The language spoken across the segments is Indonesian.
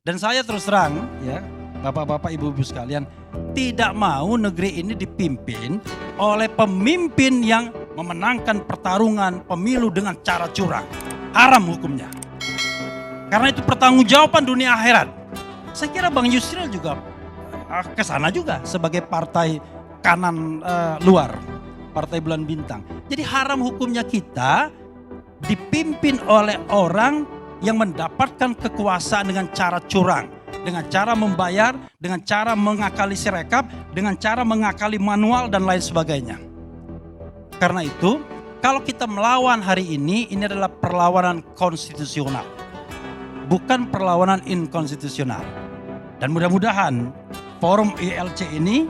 Dan saya terus terang ya, Bapak-bapak, Ibu-ibu sekalian, tidak mau negeri ini dipimpin oleh pemimpin yang memenangkan pertarungan pemilu dengan cara curang. Haram hukumnya. Karena itu pertanggungjawaban dunia akhirat. Saya kira Bang Yusril juga ke sana juga sebagai partai kanan luar, partai bulan bintang. Jadi haram hukumnya kita dipimpin oleh orang yang mendapatkan kekuasaan dengan cara curang, dengan cara membayar, dengan cara mengakali sirekap, dengan cara mengakali manual dan lain sebagainya. Karena itu, kalau kita melawan hari ini adalah perlawanan konstitusional, bukan perlawanan inkonstitusional. Dan mudah-mudahan forum ILC ini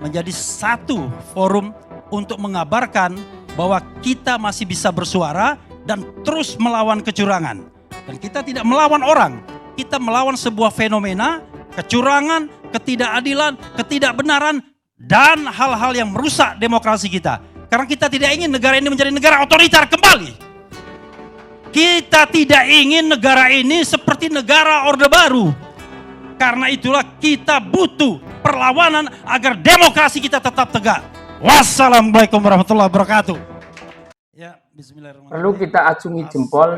menjadi satu forum untuk mengabarkan bahwa kita masih bisa bersuara dan terus melawan kecurangan. Dan kita tidak melawan orang, kita melawan sebuah fenomena, kecurangan, ketidakadilan, ketidakbenaran, dan hal-hal yang merusak demokrasi kita. Karena kita tidak ingin negara ini menjadi negara otoriter kembali. Kita tidak ingin negara ini seperti negara Orde Baru. Karena itulah kita butuh perlawanan agar demokrasi kita tetap tegak. Wassalamualaikum warahmatullahi wabarakatuh. Ya, bismillahirrahmanirrahim. Perlu kita acungi jempol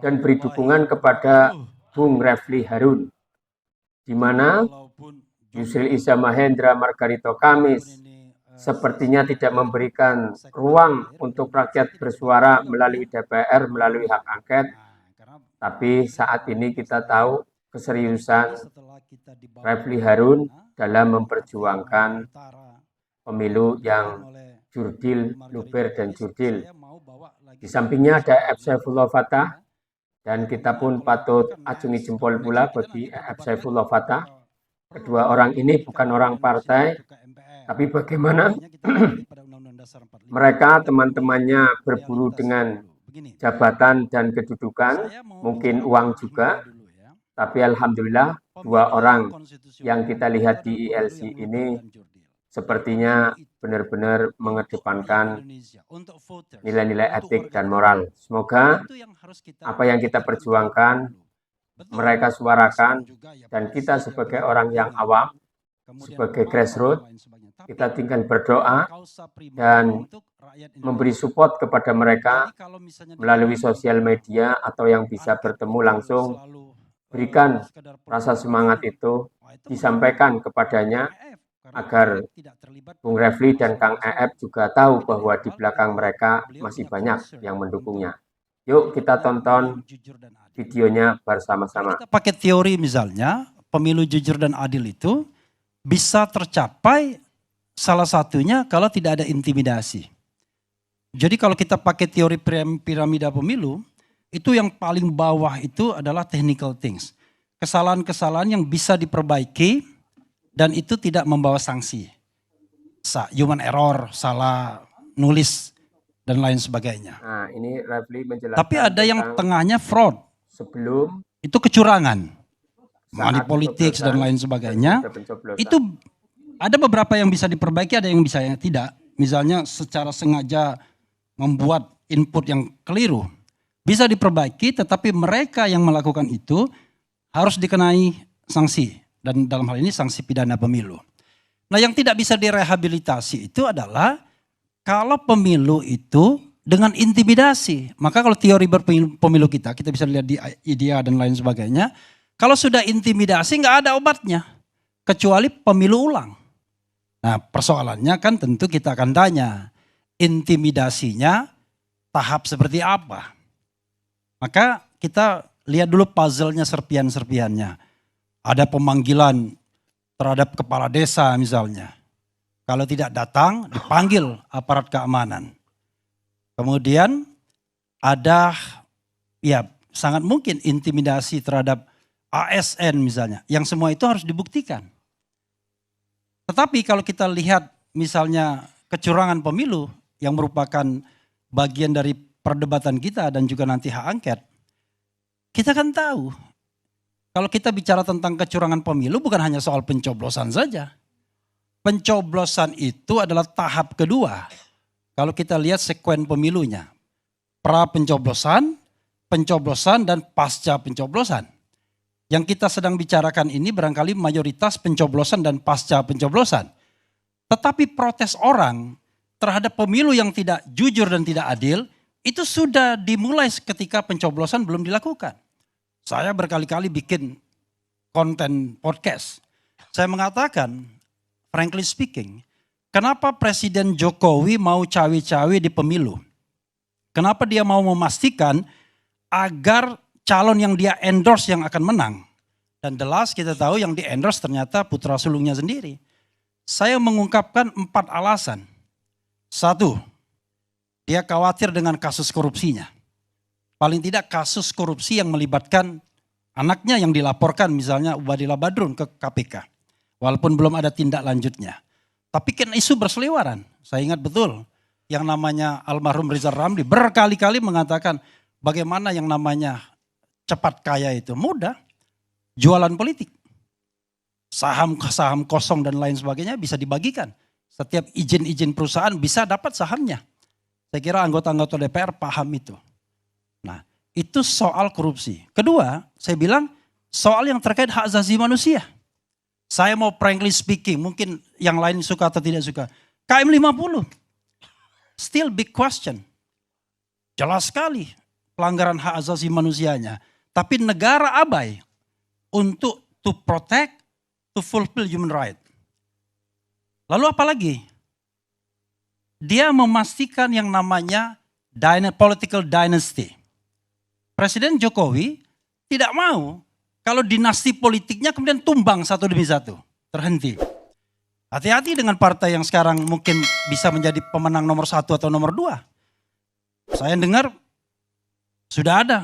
dan beri dukungan kepada Bung Refli Harun, di mana Yusril Iza Mahendra Margarito Kamis sepertinya tidak memberikan ruang untuk rakyat bersuara melalui DPR, melalui hak angket. Tapi saat ini kita tahu keseriusan Refli Harun dalam memperjuangkan pemilu yang jurdil, luber, dan jurdil. Di sampingnya ada EF Saifullah Fatah, dan kita pun patut acungi jempol pula bagi EF Saifullah Fatah. Kedua orang ini bukan orang partai, tapi bagaimana mereka teman-temannya berburu dengan jabatan dan kedudukan, mungkin uang juga. Tapi alhamdulillah dua orang yang kita lihat di ILC ini sepertinya benar-benar mengedepankan nilai-nilai etik dan moral. Semoga apa yang kita perjuangkan, mereka suarakan, dan kita sebagai orang yang awam, sebagai grassroots, kita tinggal berdoa dan memberi support kepada mereka melalui sosial media atau yang bisa bertemu langsung. Berikan rasa semangat itu, disampaikan kepadanya, agar Bung Refli dan Kang EF juga tahu bahwa di belakang mereka masih banyak yang mendukungnya. Yuk kita tonton videonya bersama-sama. Kita pakai teori misalnya, pemilu jujur dan adil itu bisa tercapai salah satunya kalau tidak ada intimidasi. Jadi kalau kita pakai teori piramida pemilu, itu yang paling bawah itu adalah technical things. Kesalahan-kesalahan yang bisa diperbaiki dan itu tidak membawa sanksi. Human error, salah nulis, dan lain sebagainya. Nah, ini Refli menjelaskan. Tapi ada yang tengahnya fraud. Sebelum itu kecurangan, money politics dan lain sebagainya. Itu ada beberapa yang bisa diperbaiki, ada yang bisa yang tidak. Misalnya secara sengaja membuat input yang keliru. Bisa diperbaiki, tetapi mereka yang melakukan itu harus dikenai sanksi. Dan dalam hal ini sanksi pidana pemilu. Nah, yang tidak bisa direhabilitasi itu adalah kalau pemilu itu dengan intimidasi. Maka kalau teori berpemilu kita bisa lihat di IDEA dan lain sebagainya. Kalau sudah intimidasi nggak ada obatnya. Kecuali pemilu ulang. Nah, persoalannya kan tentu kita akan tanya. Intimidasinya tahap seperti apa? Maka kita lihat dulu puzzle-nya, serpian-serpiannya. Ada pemanggilan terhadap kepala desa misalnya. Kalau tidak datang, dipanggil aparat keamanan. Kemudian ada ya sangat mungkin intimidasi terhadap ASN misalnya. Yang semua itu harus dibuktikan. Tetapi kalau kita lihat misalnya kecurangan pemilu yang merupakan bagian dari perdebatan kita dan juga nanti hak angket. Kita kan tahu. Kalau kita bicara tentang kecurangan pemilu bukan hanya soal pencoblosan saja. Pencoblosan itu adalah tahap kedua. Kalau kita lihat sekuen pemilunya. Pra pencoblosan, pencoblosan dan pasca pencoblosan. Yang kita sedang bicarakan ini barangkali mayoritas pencoblosan dan pasca pencoblosan. Tetapi protes orang terhadap pemilu yang tidak jujur dan tidak adil, itu sudah dimulai ketika pencoblosan belum dilakukan. Saya berkali-kali bikin konten podcast. Saya mengatakan, frankly speaking, kenapa Presiden Jokowi mau cawe-cawe di pemilu? Kenapa dia mau memastikan agar calon yang dia endorse yang akan menang? Dan jelas kita tahu yang di endorse ternyata putra sulungnya sendiri. Saya mengungkapkan 4 alasan. 1, dia khawatir dengan kasus korupsinya. Paling tidak kasus korupsi yang melibatkan anaknya yang dilaporkan misalnya Ubadillah Badrun ke KPK. Walaupun belum ada tindak lanjutnya. Tapi kan isu berseliweran. Saya ingat betul yang namanya almarhum Rizal Ramli berkali-kali mengatakan bagaimana yang namanya cepat kaya itu mudah. Jualan politik. Saham kosong dan lain sebagainya bisa dibagikan. Setiap izin-izin perusahaan bisa dapat sahamnya. Saya kira anggota-anggota DPR paham itu. Nah, itu soal korupsi. Kedua, saya bilang soal yang terkait hak asasi manusia. Saya mau frankly speaking, mungkin yang lain suka atau tidak suka. KM 50, still big question. Jelas sekali pelanggaran hak asasi manusianya. Tapi negara abai untuk to protect, to fulfill human right. Lalu apa lagi? Dia memastikan yang namanya political dynasty. Presiden Jokowi tidak mau kalau dinasti politiknya kemudian tumbang satu demi satu, terhenti. Hati-hati dengan partai yang sekarang mungkin bisa menjadi pemenang nomor 1 atau nomor 2. Saya dengar sudah ada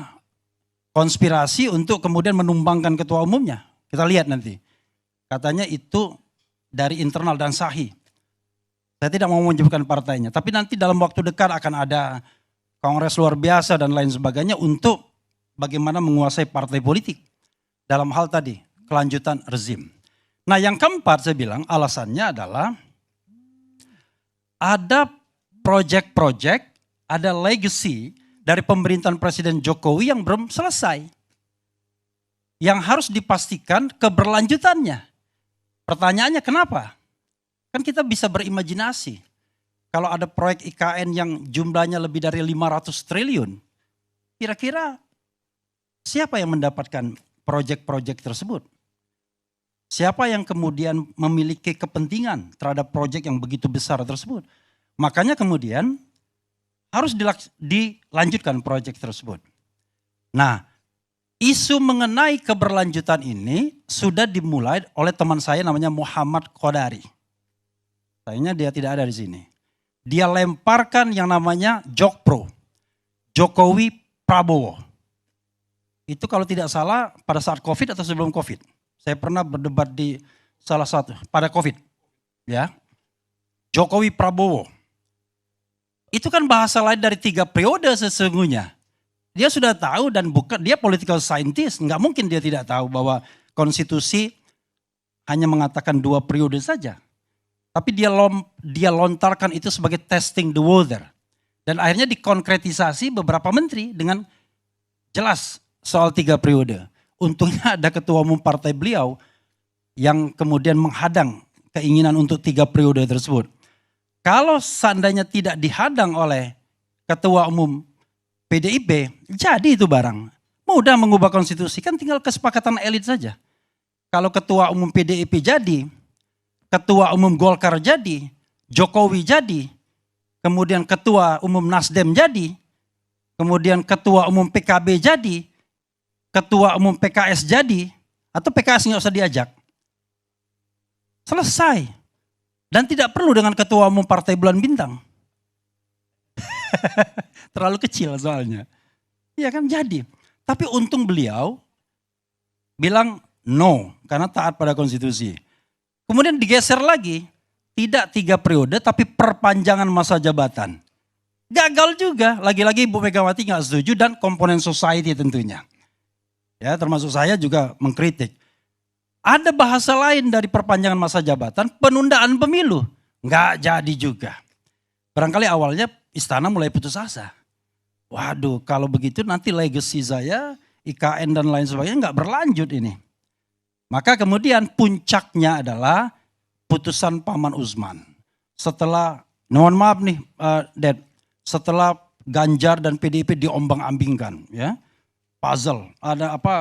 konspirasi untuk kemudian menumbangkan ketua umumnya. Kita lihat nanti. Katanya itu dari internal dan sahih. Saya tidak mau menyebutkan partainya, tapi nanti dalam waktu dekat akan ada kongres luar biasa dan lain sebagainya untuk bagaimana menguasai partai politik. Dalam hal tadi, kelanjutan rezim. Nah yang keempat saya bilang alasannya adalah ada proyek-proyek, ada legacy dari pemerintahan Presiden Jokowi yang belum selesai. Yang harus dipastikan keberlanjutannya. Pertanyaannya kenapa? Kan kita bisa berimajinasi. Kalau ada proyek IKN yang jumlahnya lebih dari 500 triliun, kira-kira siapa yang mendapatkan proyek-proyek tersebut? Siapa yang kemudian memiliki kepentingan terhadap proyek yang begitu besar tersebut? Makanya kemudian harus dilanjutkan proyek tersebut. Nah, isu mengenai keberlanjutan ini sudah dimulai oleh teman saya namanya Muhammad Qodari. Sayangnya dia tidak ada di sini. Dia lemparkan yang namanya Jokpro, Jokowi Prabowo. Itu kalau tidak salah pada saat COVID atau sebelum COVID. Saya pernah berdebat di salah satu pada COVID. Ya, Jokowi Prabowo. Itu kan bahasa lain dari 3 periode sesungguhnya. Dia sudah tahu dan bukan dia political scientist. Nggak mungkin dia tidak tahu bahwa konstitusi hanya mengatakan 2 periode saja. Tapi dia lontarkan itu sebagai testing the water. Dan akhirnya dikonkretisasi beberapa menteri dengan jelas soal 3 periode. Untungnya ada ketua umum partai beliau yang kemudian menghadang keinginan untuk 3 periode tersebut. Kalau seandainya tidak dihadang oleh ketua umum PDIP, jadi itu barang. Mudah mengubah konstitusi, kan tinggal kesepakatan elit saja. Kalau ketua umum PDIP jadi, ketua umum Golkar jadi, Jokowi jadi, kemudian ketua umum Nasdem jadi, kemudian ketua umum PKB jadi, ketua umum PKS jadi, atau PKS nggak usah diajak. Selesai. Dan tidak perlu dengan ketua umum Partai Bulan Bintang. Terlalu kecil soalnya. Iya kan jadi. Tapi untung beliau bilang no, karena taat pada konstitusi. Kemudian digeser lagi, tidak 3 periode tapi perpanjangan masa jabatan. Gagal juga, lagi-lagi Ibu Megawati nggak setuju dan komponen society tentunya. Ya, termasuk saya juga mengkritik. Ada bahasa lain dari perpanjangan masa jabatan, penundaan pemilu. Nggak jadi juga. Barangkali awalnya istana mulai putus asa. Waduh, kalau begitu nanti legacy saya IKN dan lain sebagainya nggak berlanjut ini. Maka kemudian puncaknya adalah putusan Paman Usman. Setelah, mohon maaf nih, Dad, setelah Ganjar dan PDIP diombang-ambingkan, ya, puzzle, ada apa,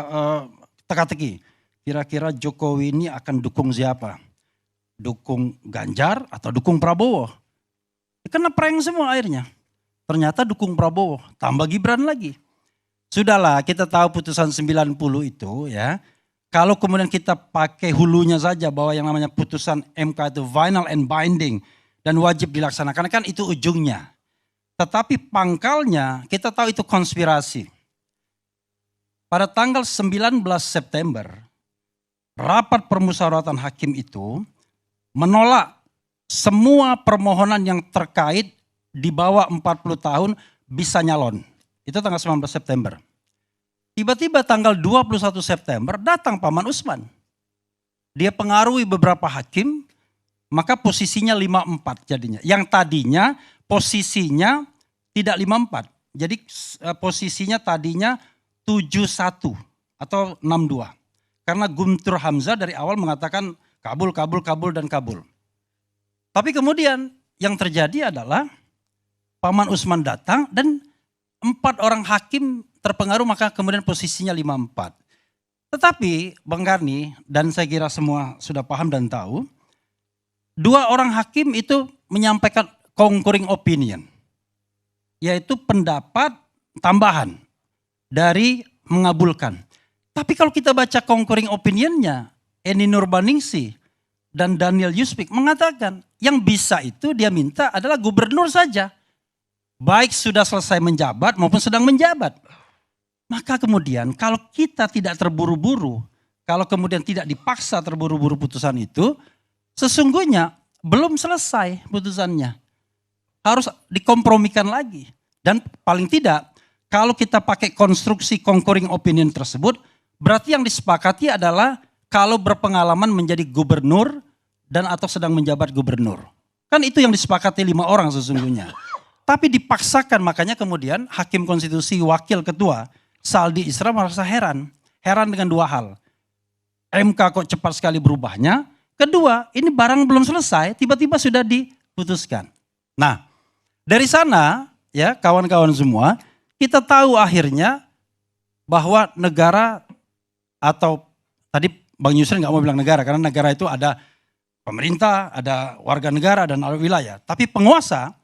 teka-teki. Kira-kira Jokowi ini akan dukung siapa? Dukung Ganjar atau dukung Prabowo? Kena prank semua akhirnya. Ternyata dukung Prabowo, tambah Gibran lagi. Sudahlah, kita tahu putusan 90 itu ya. Kalau kemudian kita pakai hulunya saja bahwa yang namanya putusan MK itu final and binding dan wajib dilaksanakan, kan itu ujungnya. Tetapi pangkalnya kita tahu itu konspirasi. Pada tanggal 19 September, rapat permusyawaratan hakim itu menolak semua permohonan yang terkait di bawah 40 tahun bisa nyalon. Itu tanggal 19 September. Tiba-tiba tanggal 21 September datang Paman Usman. Dia pengaruhi beberapa hakim, maka posisinya 54 jadinya. Yang tadinya posisinya tidak 54. Jadi posisinya tadinya 71 atau 62. Karena Guntur Hamzah dari awal mengatakan kabul, kabul, kabul, dan kabul. Tapi kemudian yang terjadi adalah Paman Usman datang dan 4 orang hakim terpengaruh, maka kemudian posisinya 54. Tetapi Bang Karni dan saya kira semua sudah paham dan tahu, 2 orang hakim itu menyampaikan concurring opinion, yaitu pendapat tambahan dari mengabulkan. Tapi kalau kita baca concurring opinionnya, Eni Nurbaningsih dan Daniel Yusmik mengatakan yang bisa itu dia minta adalah gubernur saja. Baik sudah selesai menjabat maupun sedang menjabat. Maka kemudian kalau kita tidak terburu-buru, kalau kemudian tidak dipaksa terburu-buru putusan itu, sesungguhnya belum selesai putusannya. Harus dikompromikan lagi. Dan paling tidak, kalau kita pakai konstruksi concurring opinion tersebut, berarti yang disepakati adalah kalau berpengalaman menjadi gubernur dan atau sedang menjabat gubernur. Kan itu yang disepakati 5 orang sesungguhnya. Tapi dipaksakan, makanya kemudian Hakim Konstitusi Wakil Ketua Saldi Isra merasa heran. Heran dengan 2 hal. MK kok cepat sekali berubahnya. Kedua, ini barang belum selesai, tiba-tiba sudah diputuskan. Nah, dari sana ya kawan-kawan semua, kita tahu akhirnya bahwa negara atau tadi Bang Yusril nggak mau bilang negara, karena negara itu ada pemerintah, ada warga negara dan ada wilayah. Tapi penguasa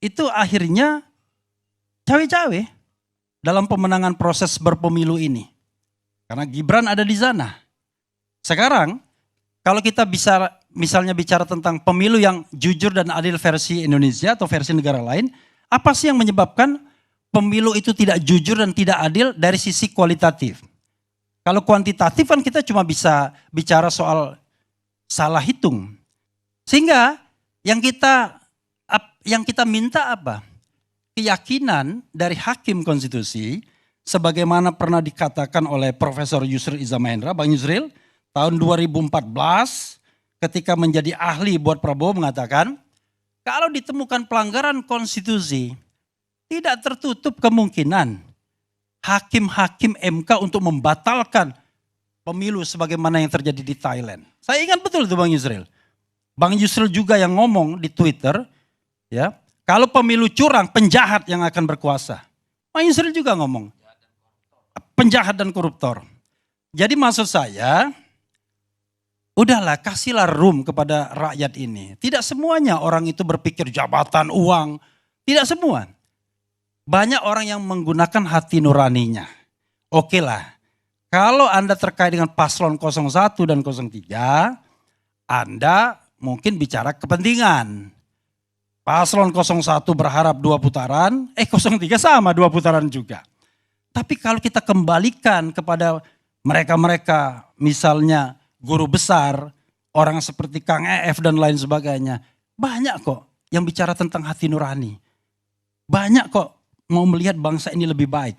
itu akhirnya cawe-cawe dalam pemenangan proses berpemilu ini. Karena Gibran ada di sana. Sekarang kalau kita bisa misalnya bicara tentang pemilu yang jujur dan adil versi Indonesia atau versi negara lain, apa sih yang menyebabkan pemilu itu tidak jujur dan tidak adil dari sisi kualitatif? Kalau kuantitatif kan kita cuma bisa bicara soal salah hitung. Sehingga yang kita minta apa? Keyakinan dari Hakim Konstitusi, sebagaimana pernah dikatakan oleh Profesor Yusril Iza Mahendra, Bang Yusril, tahun 2014 ketika menjadi ahli buat Prabowo mengatakan, kalau ditemukan pelanggaran konstitusi, tidak tertutup kemungkinan hakim-hakim MK untuk membatalkan pemilu sebagaimana yang terjadi di Thailand. Saya ingat betul itu Bang Yusril. Bang Yusril juga yang ngomong di Twitter, ya, kalau pemilu curang, penjahat yang akan berkuasa. Bang Yusril juga ngomong, penjahat dan koruptor. Jadi maksud saya, udahlah kasihlah room kepada rakyat ini. Tidak semuanya orang itu berpikir jabatan, uang. Tidak semua. Banyak orang yang menggunakan hati nuraninya. Oke lah, kalau Anda terkait dengan paslon 01 dan 03, Anda mungkin bicara kepentingan. Paslon 01 berharap 2 putaran, 03 sama 2 putaran juga. Tapi kalau kita kembalikan kepada mereka-mereka, misalnya guru besar, orang seperti Kang EF dan lain sebagainya, banyak kok yang bicara tentang hati nurani. Banyak kok mau melihat bangsa ini lebih baik.